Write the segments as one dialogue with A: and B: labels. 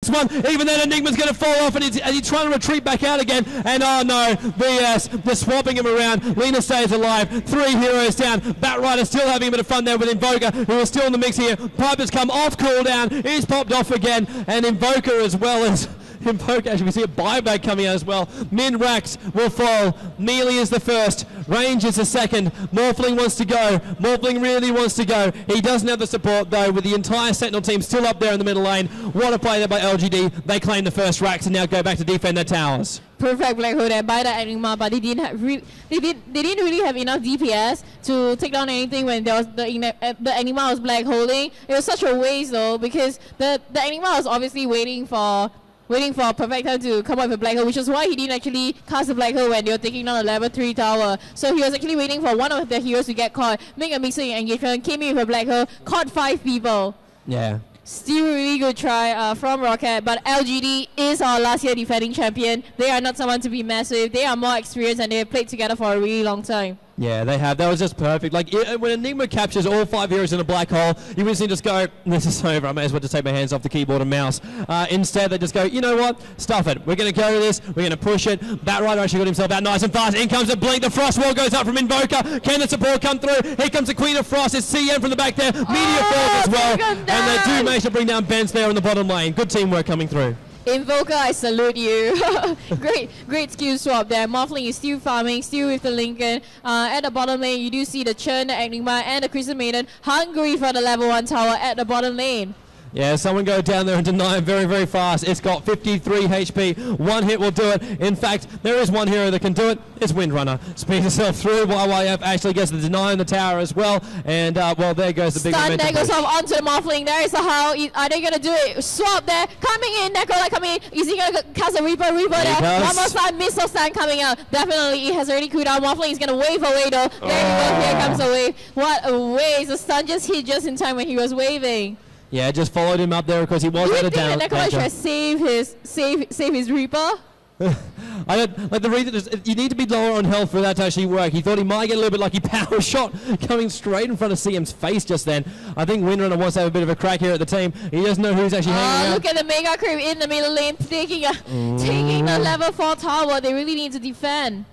A: next one. Even then, Enigma's going to fall off, and he's trying to retreat back out again. And oh no, VS, they're swapping him around. Lena stays alive. 3 heroes down. Batrider still having a bit of fun there with Invoker, who is still in the mix here. Piper's come off cooldown. He's popped off again. And Invoker as well as... Invoker, as we see a buyback coming out as well. Min Rax will fall. Melee is the first. Range is the second. Morphling wants to go. Morphling really wants to go. He doesn't have the support though, with the entire Sentinel team still up there in the middle lane. What a play there by LGD. They claim the first Rax and now go back to defend their towers.
B: Perfect Black Hole there by the Enigma, but they didn't really have enough DPS to take down anything when there was the Enigma was black holding. It was such a waste though, because the Enigma was obviously waiting for Perfecto to come up with a black hole, which is why he didn't actually cast a black hole when they were taking down a level 3 tower. So he was actually waiting for one of the heroes to get caught, make a mixing engagement, came in with a black hole, caught 5 people.
A: Yeah.
B: Still really good try from Rocatt, but LGD is our last year defending champion. They are not someone to be messed with. They are more experienced and they have played together for a really long time.
A: Yeah, they have. That was just perfect. Like, when Enigma captures all 5 heroes in a black hole, you would just go, this is over. I may as well just take my hands off the keyboard and mouse. Instead, they just go, you know what? Stuff it. We're going to go to this. We're going to push it. Batrider actually got himself out nice and fast. In comes the Blink. The Frost Wall goes up from Invoker. Can the support come through? Here comes the Queen of Frost. It's CM from the back there. Meteor falls as well. And they do manage to bring down Benz there in the bottom lane. Good teamwork coming through.
B: Invoker, I salute you. great skill swap there. Morphling is still farming, still with the Lincoln. At the bottom lane, you do see the Churn, the Enigma, and the Crimson Maiden hungry for the level 1 tower at the bottom lane.
A: Yeah, someone go down there and deny him very, very fast. It's got 53 HP. One hit will do it. In fact, there is one hero that can do it. It's Windrunner. Speeds herself through. YYF actually gets the deny on the tower as well. And, well, there goes the big
B: stun
A: momentum.
B: there goes off onto the Morphling. There is a how. Are they going to do it? Swap there. Coming in. Necrola coming in. Is he going to cast a Reaper? Reaper there. One more stun. Missile stun coming out. Definitely, it has already cooled down. Morphling is going to wave away, though. There you go. Here comes a wave. What a waste. The stun just hit just in time when he was waving.
A: Yeah, just followed him up there because he was at a down.
B: Do you think that Necrola should save his Reaper?
A: I don't, like the reason is you need to be lower on health for that to actually work. He thought he might get a little bit lucky. Power shot coming straight in front of CM's face just then. I think Windrunner wants to have a bit of a crack here at the team. He doesn't know who's actually hanging around.
B: Look at the Mega Creep in the middle lane taking the level 4 tower. They really need to defend.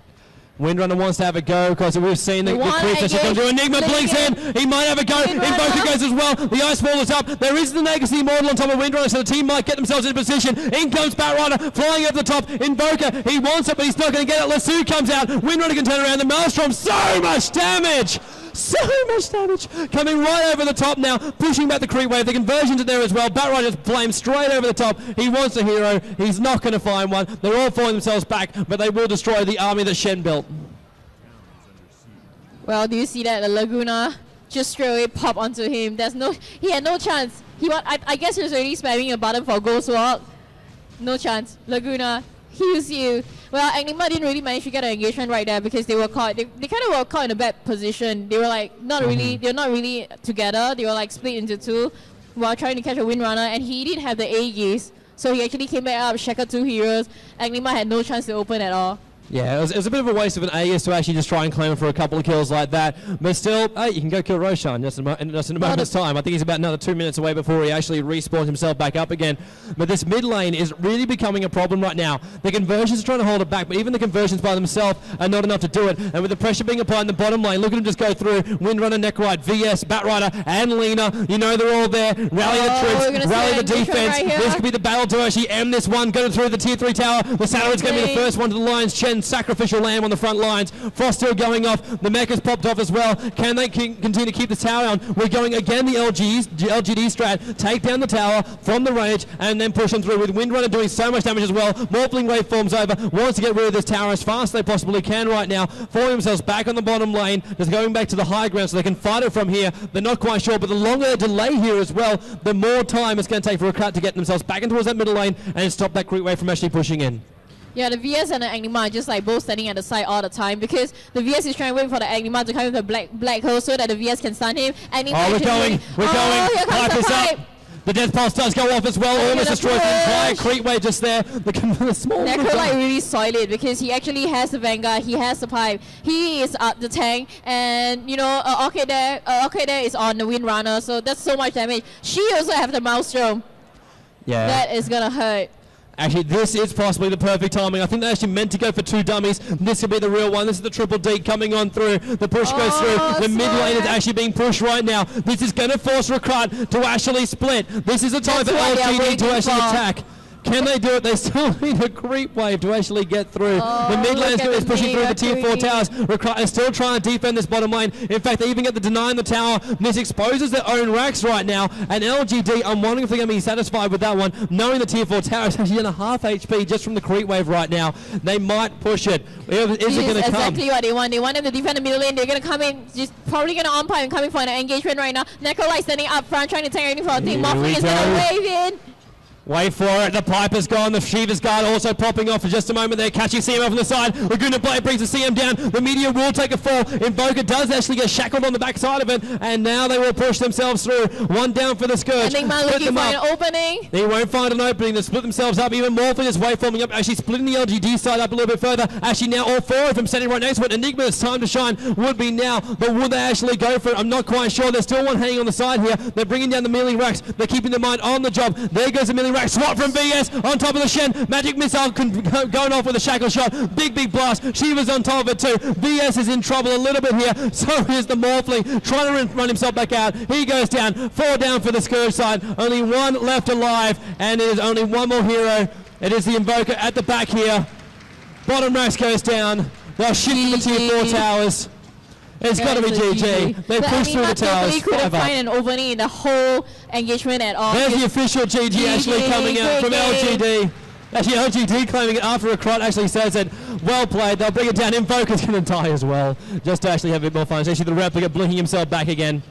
A: Windrunner wants to have a go because we've seen the creeps that she's going to do. Enigma blinks in. He might have a go. Invoker goes as well. The Ice Wall is up. There is the Legacy Immortal on top of Windrunner, so the team might get themselves in position. In comes Batrider flying over the top. Invoker, he wants it, but he's not going to get it. Lasso comes out. Windrunner can turn around. The Maelstrom, so much damage. So much damage coming right over the top now, pushing back the creep wave. The conversions are there as well. Batrider just flames straight over the top. He wants a hero. He's not going to find one. They're all falling themselves back, but they will destroy the army that Shen built. Well, do you see that? The Laguna just straight away pop onto him. He had no chance. I guess he was already spamming a button for Ghost Walk. No chance. Laguna heals you. Well, Enigma didn't really manage to get an engagement right there because they were caught. They kind of were caught in a bad position. They were like not really together. They were like split into two while trying to catch a Windrunner, and he did have the Aegis, so he actually came back up, shackled 2 heroes. Enigma had no chance to open at all. Yeah, it was a bit of a waste of an Aegis to actually just try and claim it for a couple of kills like that. But still, hey, you can go kill Roshan just in a moment's time. I think he's about another 2 minutes away before he actually respawns himself back up again. But this mid lane is really becoming a problem right now. The conversions are trying to hold it back, but even the conversions by themselves are not enough to do it. And with the pressure being applied in the bottom lane, look at him just go through. Windrunner, Necrite, VS, Batrider, and Lena. You know they're all there. Rally the troops, rally the defense. Right, this could be the battle to actually end this one. Go through the tier 3 tower. The Saturn's going to be the first one to the lines. Chen, sacrificial lamb on the front lines. Frost still going off. The mecha's popped off as well. Can they continue to keep the tower on? We're going again the LGD strat. Take down the tower from the range and then push them through with Windrunner doing so much damage as well. Morphling wave forms over. Wants to get rid of this tower as fast as they possibly can right now. Falling themselves back on the bottom lane. Just going back to the high ground so they can fight it from here. They're not quite sure, but the longer the delay here as well, the more time it's going to take for Rocatt to get themselves back in towards that middle lane and stop that creep wave from actually pushing in. Yeah, the VS and the Enigma are just like both standing at the side all the time because the VS is trying to wait for the Enigma to come with the black hole so that the VS can stun him. Enigma we're going. Here comes the pipe. The death pulse does go off as well. Almost destroys the entire creep wave just there. The small
B: Necro like really solid because he actually has the Vanguard, he has the pipe, he is the tank, and you know, okay there is on the Windrunner, so that's so much damage. She also have the Maelstrom.
C: Yeah.
A: That is going to hurt.
C: Actually, this is possibly the perfect timing. I think they actually meant to go for 2 dummies. This could be the real one. This is the triple D coming on through. The push goes through. The mid lane is actually being pushed right now. This is going to force Rocatt to actually split. This is the time for LGD to actually attack. Can they do it? They still need a creep wave to actually get through. The mid lane is pushing through the tier 4 towers. Rocatt is still trying to defend this bottom lane. In fact, they even get the deny in the tower. This exposes their own racks right now. And LGD, I'm wondering if they're going to be satisfied with that one, knowing the tier 4 tower is actually in a half HP just from the creep wave right now. They might push it. Is it going to come?
A: Exactly what they want. They want them to defend the middle lane. They're going to come in, just probably going to on-pipe and coming for an engagement right now. Necrolite standing up front, trying to take anything for a team. Morphling is going to wave in.
C: Wait for it. The Piper's gone. The Shiva's guard also popping off for just a moment. They're catching CM off on the side. Laguna Blade brings the CM down. The Meteor will take a fall. Invoker does actually get shackled on the backside of it. And now they will push themselves through. One down for the Scourge.
A: Enigma looking for an opening.
C: They won't find an opening. They split themselves up. Even more for this wave forming up. Actually splitting the LGD side up a little bit further. Actually now all 4 of them standing right next to it. Enigma's time to shine would be now. But would they actually go for it? I'm not quite sure. There's still one hanging on the side here. They're bringing down the melee racks. They're keeping their mind on the job. There goes the melee rack. Swat from VS. On top of the Shen, magic missile going off with a shackle shot. Big blast. Shiva's on top of it too. VS is in trouble a little bit here. So is the Morphling trying to run himself back out. He goes down. 4 down for the Scourge side. Only 1 left alive, and it is only 1 more hero. It is the Invoker at the back here. Bottom racks goes down. They'll shift to the tier 4 towers. It's got to be GG. They pushed through the towers.
A: They couldn't find an opening in the whole engagement at all.
C: There's the official GG actually coming out from LGD. Actually, LGD claiming it after Rocatt actually says it. Well played. They'll bring it down. Invoker's going to die as well, just to actually have a bit more fun. It's actually the replica blinking himself back again.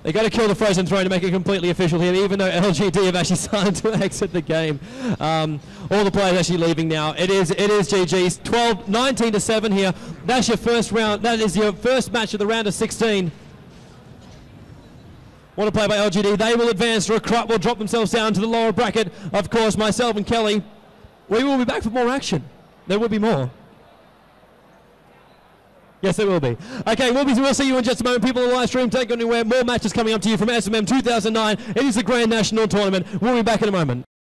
C: They got to kill the Frozen Throne to make it completely official here, even though LGD have actually started to exit the game. All the players actually leaving now. It is GG's 19-7 here. That's your first round. That is your first match of the round of 16. What a play by LGD. They will advance. Rocatt will drop themselves down to the lower bracket. Of course, myself and Kelly, we will be back for more action. There will be more. Yes, there will be. Okay, we'll see you in just a moment. People on the live stream, take anywhere. More matches coming up to you from SMM 2009. It is the Grand National Tournament. We'll be back in a moment.